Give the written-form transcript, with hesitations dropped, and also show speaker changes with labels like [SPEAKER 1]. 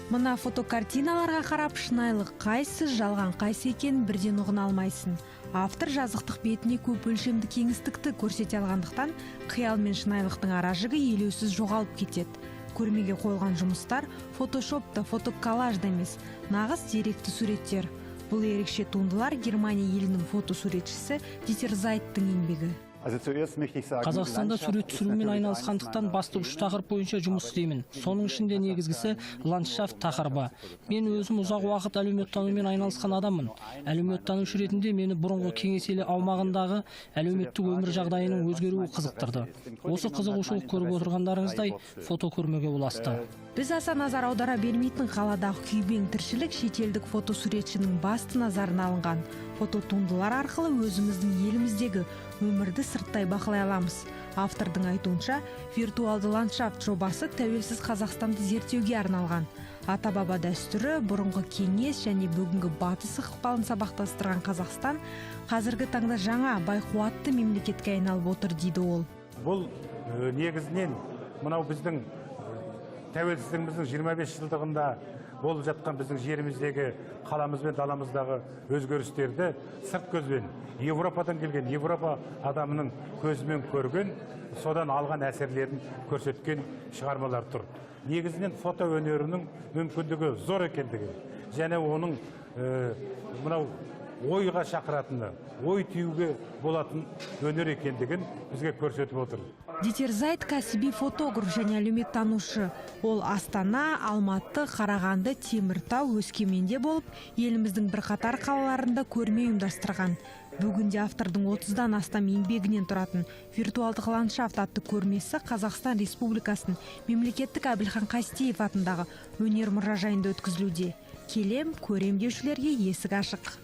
[SPEAKER 1] Мына фотокартиналарға қарап, шынайлық қайсы, жалған қайсы екенін бірден ұғына алмайсың. Автор жазықтық бетіне көп өлшемді кеңістікті көрсете алғандықтан, қиял мен шынайлықтың аражығы елеусіз жоғалып кетеді. Көрмеге қойылған жұмыстар фотошопта, фотоколлажда емес, нағыз деректі суреттер. Бұл ерекше туындылар Германия елінің фотосуретшісі Дитер Зайттың еңбегі.
[SPEAKER 2] Қазақстанда сурет түсірумен айналысқандықтан басты үш тақырып бойынша жұмыс істеймін. Соның ішінде негізгісі ландшафт тақырыбы. Мен өзім ұзақ уақыт әлеуметтанумен айналысқан адаммын. Әлеуметтанушы ретінде мені бұрынғы кеңес елі аумағындағы әлеуметтік өмір жағдайының өзгеруі қызықтырды. Осы қызығушылық көріп отырғандарыңыздай фотокөрмеге ұласты.
[SPEAKER 1] Біз аса назар аудара бермейтін қаладағы күйбең тіршілік шетелдік фотосуретшінің басты назарына алынған. Фототуындылар арқылы өзіміздің еліміздегі өмірді сырттай бақылай аламыз. Автордың айтуынша, виртуалды ландшафт жобасы тәуелсіз Қазақстанды зерттеуге арналған. Ата-баба дәстүрі, бұрынғы кеңес және бүгінгі батыс ықпалын сабақтастырған Қазақстан қазіргі таңда жаңа байқуатты мемлекетке айналып отыр дейді ол.
[SPEAKER 3] Бұл негізінен мынау біздің тәуелсіздігіміздің 25 жылдығында болып жатқан біздің жеріміздегі, қаламыз бен даламыздағы өзгерістерді сырт көзбен, Европадан келген, Европа адамының көзімен көрген, содан алған әсерлерін көрсеткен шығармалар тұр. Негізінен фото өнерінің мүмкіндігі зор екендігі, және оның мынау ойға шақыратыны, ой түюге болатын өнер екендігін бізге көрсетіп отыр.
[SPEAKER 1] Дитер Зайт кәсіби фотограф және әлеуметтанушы. Ол Астана, Алматы, Қарағанды, Теміртау, Өскеменде болып, еліміздің бірқатар қалаларында көрме ұйымдастырған. Бүгінде автордың 30-дан астам еңбегінен тұратын виртуалдық ландшафт атты көрмесі Қазақстан Республикасының мемлекеттік Әбілхан Қастеев атындағы өнер мұражайында өткізілуде. Келем, көрем деушілерге есік ашық.